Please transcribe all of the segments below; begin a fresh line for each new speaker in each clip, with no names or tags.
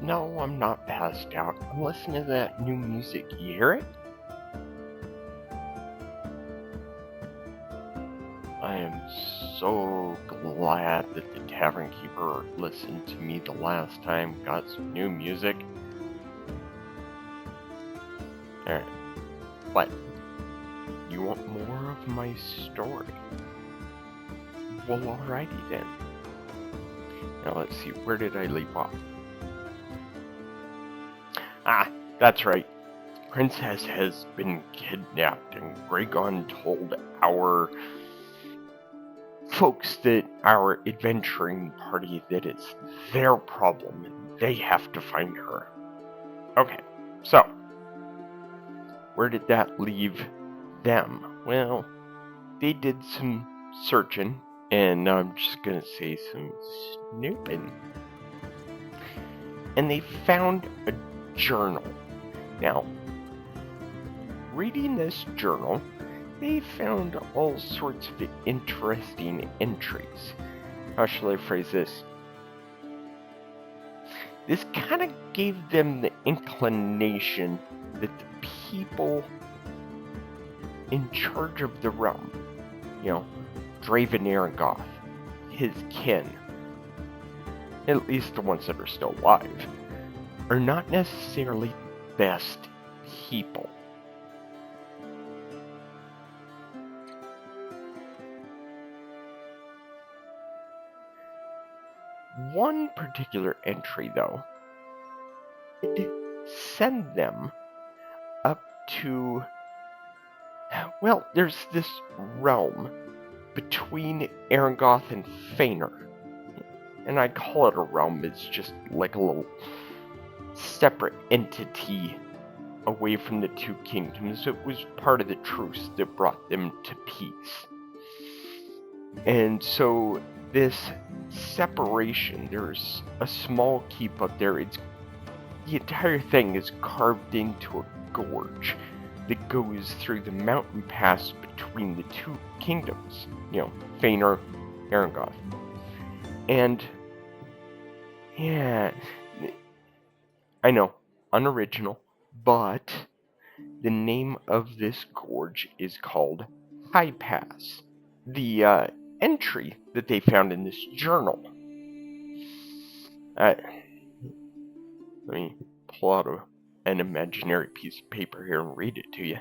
No, I'm not passed out. I'm listening to that new music. You hear it? I am so glad that the Tavern Keeper listened to me the last time, got some new music. Alright. What? You want more of my story? Well, alrighty then. Now let's see, where did I leave off? Ah, that's right. Princess has been kidnapped, and Gragon told our folks that our adventuring party that it's their problem and they have to find her. Okay, so where did that leave them? Well, they did some searching, and I'm just gonna say some snooping. And they found a journal. Now, reading this journal, they found all sorts of interesting entries. How shall I phrase this? This kind of gave them the inclination that the people in charge of the realm, Draven Arangoth, his kin, at least the ones that are still alive, are not necessarily the best people. One particular entry, though, did send them up to, well, there's this realm between Arangoth and Fener. And I call it a realm, it's just like a little separate entity away from the two kingdoms. It was part of the truce that brought them to peace. And so this separation, there's a small keep up there. The entire thing is carved into a gorge that goes through the mountain pass between the two kingdoms, Fener, Arangoth. And yeah, I know, unoriginal, but the name of this gorge is called High Pass. The entry that they found in this journal. Let me pull out an imaginary piece of paper here and read it to you.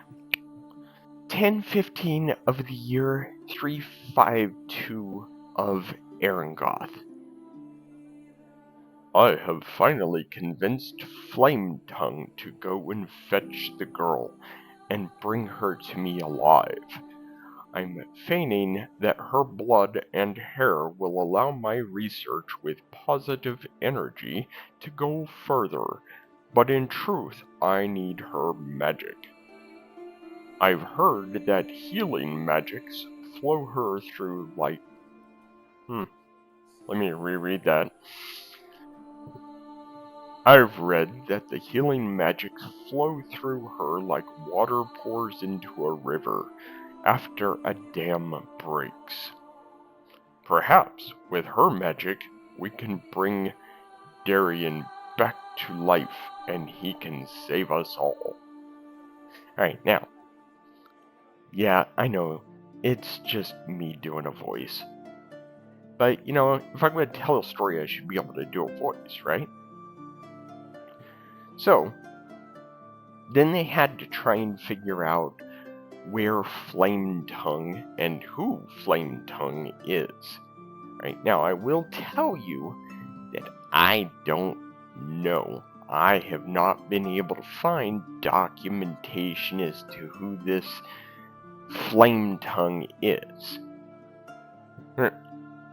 1015 of the year 352 of Arangoth. I have finally convinced Flametongue to go and fetch the girl and bring her to me alive. I'm feigning that her blood and hair will allow my research with positive energy to go further, but in truth I need her magic. I've heard that healing magics flow her through like... Let me reread that. I've read that the healing magics flow through her like water pours into a river after a dam breaks. Perhaps with her magic we can bring Darian back to life and he can save us all. Alright, now, yeah, I know, it's just me doing a voice. But, if I'm going to tell a story, I should be able to do a voice, right? So, then they had to try and figure out where Flametongue and who Flametongue is. Right now, I will tell you that I don't know. I have not been able to find documentation as to who this Flametongue is.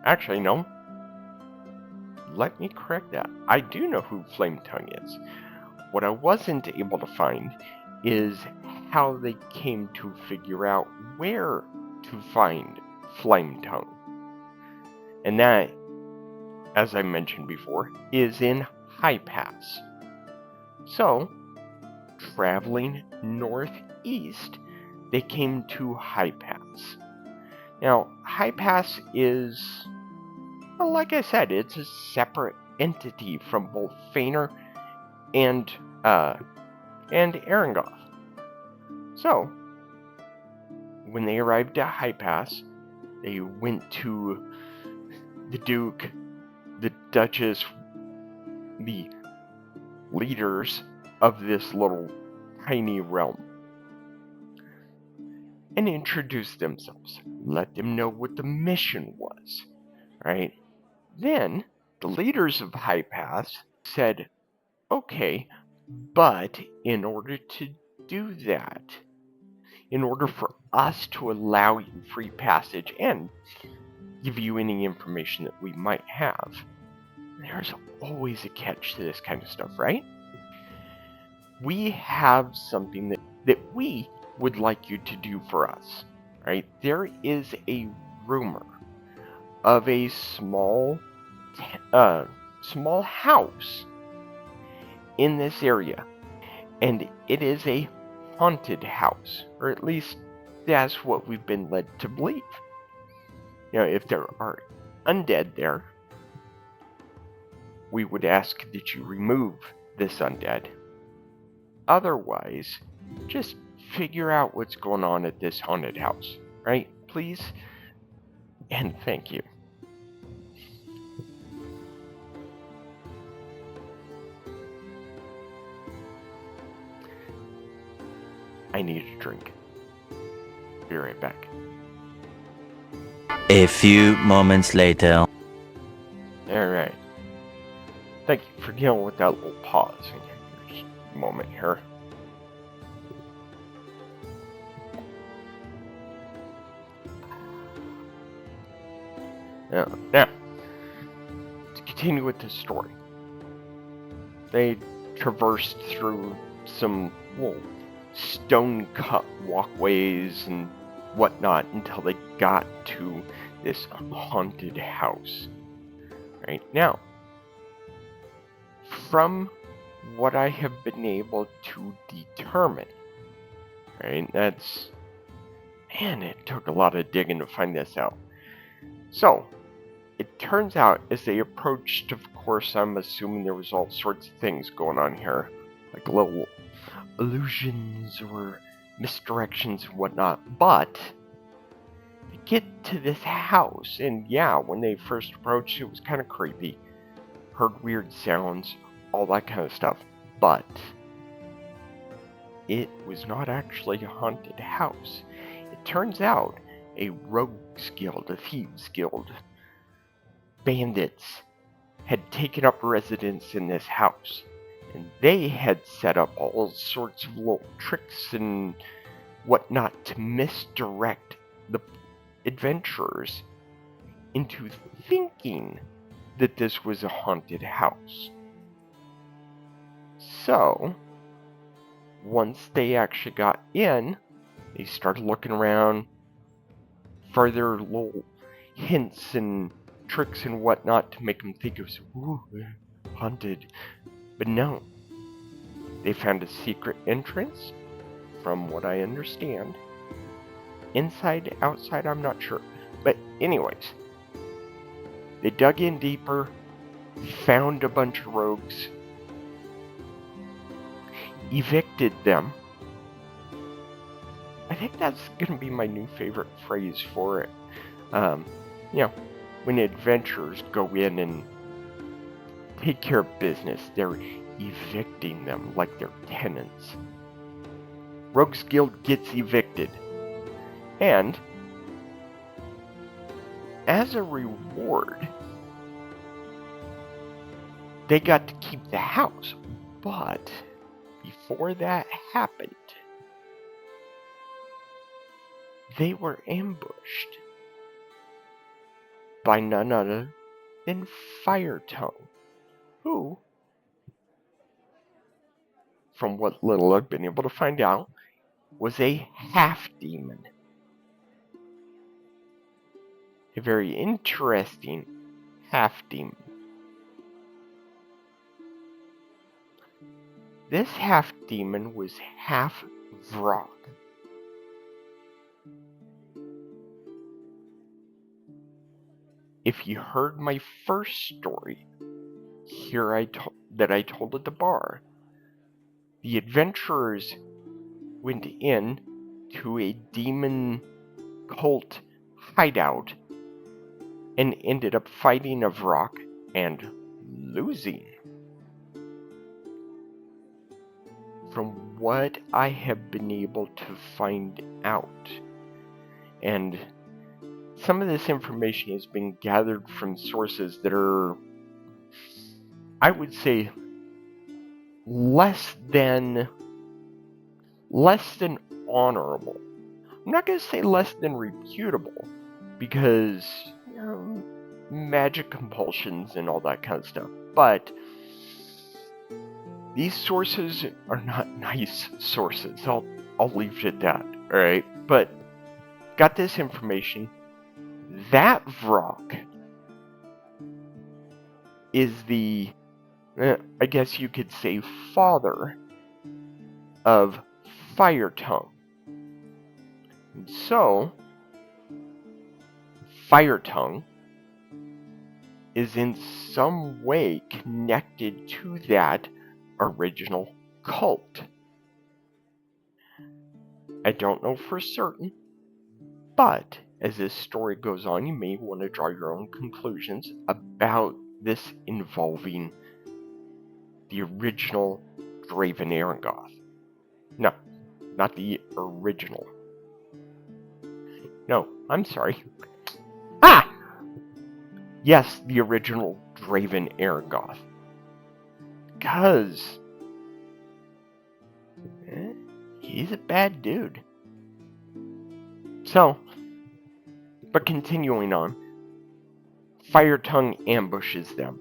Actually, no. Let me correct that. I do know who Flametongue is. What I wasn't able to find is how they came to figure out where to find Flametongue. And that, as I mentioned before, is in High Pass. So, traveling northeast, they came to High Pass. Now, High Pass is, well, like I said, it's a separate entity from both Fener and Arangoth. So, when they arrived at High Pass, they went to the Duke, the Duchess, the leaders of this little tiny realm, and introduced themselves. Let them know what the mission was, right? Then, the leaders of High Pass said, okay, but in order to do that, in order for us to allow you free passage and give you any information that we might have, there's always a catch to this kind of stuff, right? We have something that we would like you to do for us, right? There is a rumor of a small house in this area, and it is a haunted house, or at least that's what we've been led to believe. If there are undead there, we would ask that you remove this undead. Otherwise, just figure out what's going on at this haunted house, right? Please, and thank you. I need a drink. Be right back.
A few moments later.
Alright. Thank you for dealing with that little pause in your moment here. Now, to continue with the story. They traversed through some little stone-cut walkways and whatnot until they got to this haunted house. Right now, from what I have been able to determine, right, it took a lot of digging to find this out. So, it turns out as they approached, of course, I'm assuming there was all sorts of things going on here, like little illusions or misdirections and whatnot, but they get to this house, and yeah, when they first approached, it was kind of creepy. Heard weird sounds, all that kind of stuff, but it was not actually a haunted house. It turns out a rogues guild, a thieves guild, bandits had taken up residence in this house, and they had set up all sorts of little tricks and whatnot to misdirect the adventurers into thinking that this was a haunted house. So, once they actually got in, they started looking around, further little hints and tricks and whatnot to make them think it was haunted. But no, they found a secret entrance, from what I understand. Inside, outside, I'm not sure. But anyways, they dug in deeper, found a bunch of rogues, evicted them. I think that's going to be my new favorite phrase for it. When adventurers go in and take care of business, they're evicting them like they're tenants. Rogues Guild gets evicted. And as a reward, they got to keep the house. But before that happened, they were ambushed by none other than Firetongue, who, from what little I've been able to find out, was a half-demon. A very interesting half-demon. This half-demon was half Vrog. If you heard my first story that I told at the bar, the adventurers went in to a demon cult hideout and ended up fighting a Vrock and losing. From what I have been able to find out, and some of this information has been gathered from sources that are, I would say, less than honorable. I'm not going to say less than reputable, because magic compulsions and all that kind of stuff. But these sources are not nice sources. I'll leave it at that. All right, but got this information. That Vrock is the, I guess you could say, father of Firetongue. And so, Firetongue is in some way connected to that original cult. I don't know for certain, but as this story goes on, you may want to draw your own conclusions about this involving the original Draven Arangoth. No, not the original. No, I'm sorry. Yes, the original Draven Arangoth. Because he's a bad dude. So, but continuing on, Firetongue ambushes them.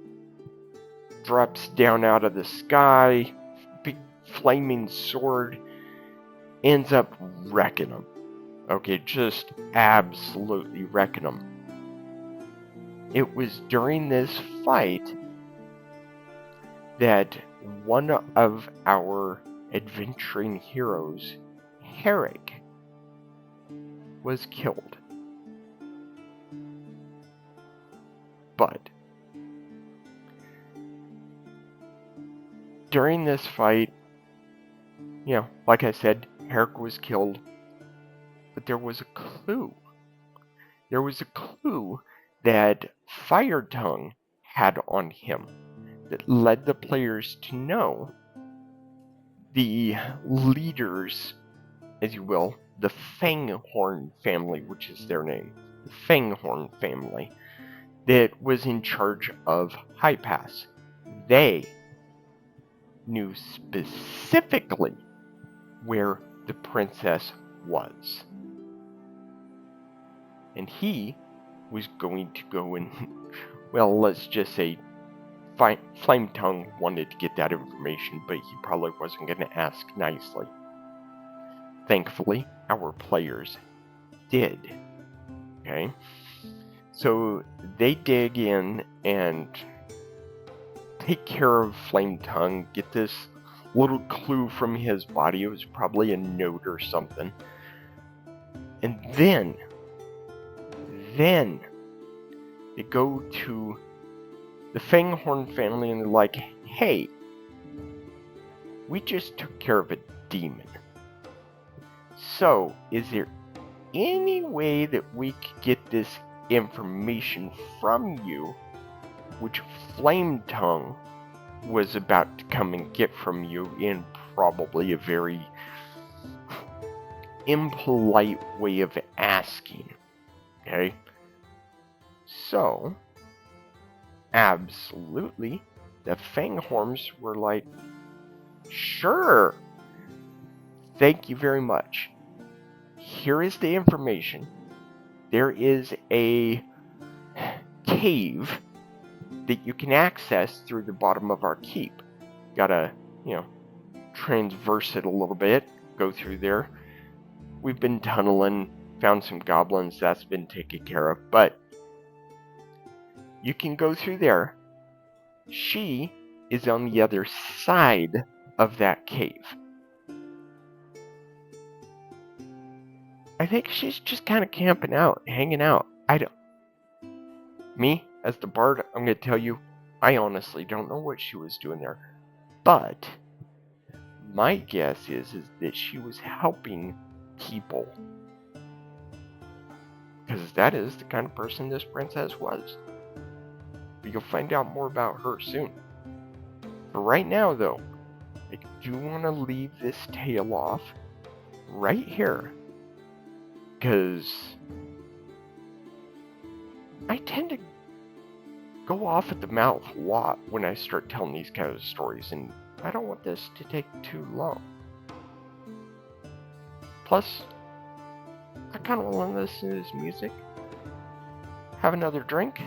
Drops down out of the sky, big flaming sword, ends up wrecking them. Okay, just absolutely wrecking them. It was during this fight that one of our adventuring heroes, Herrick, was killed. But during this fight, like I said, Herrick was killed, but there was a clue. There was a clue that Firetongue had on him that led the players to know the leaders, as you will, the Fanghorn family, which is their name, the Fanghorn family, that was in charge of High Pass. They knew specifically where the princess was. And he was going to go and, well, let's just say Flametongue wanted to get that information, but he probably wasn't going to ask nicely. Thankfully, our players did. Okay? So they dig in and take care of Flametongue, get this little clue from his body. It was probably a note or something. And then they go to the Fanghorn family and they're like, hey, we just took care of a demon. So, is there any way that we could get this information from you, which Flametongue was about to come and get from you in probably a very impolite way of asking? Okay? So, absolutely, the Fanghorns were like, sure, thank you very much. Here is the information. There is a cave that you can access through the bottom of our keep. Gotta, transverse it a little bit, go through there. We've been tunneling, found some goblins, that's been taken care of, but you can go through there. She is on the other side of that cave. I think she's just kind of camping out, hanging out. Me, as the bard, I'm going to tell you, I honestly don't know what she was doing there. But My guess is that she was helping people. Because that is the kind of person this princess was. But you'll find out more about her soon. For right now, though, I do want to leave this tale off right here. Because I tend to go off at the mouth a lot when I start telling these kind of stories, and I don't want this to take too long. Plus, I kind of want to listen to this music, have another drink,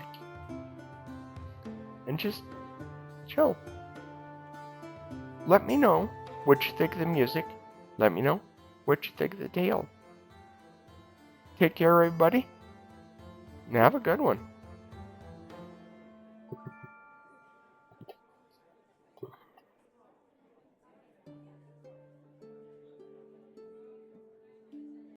and just chill. Let me know what you think of the music. Let me know what you think of the tale. Take care, everybody, and have a good one.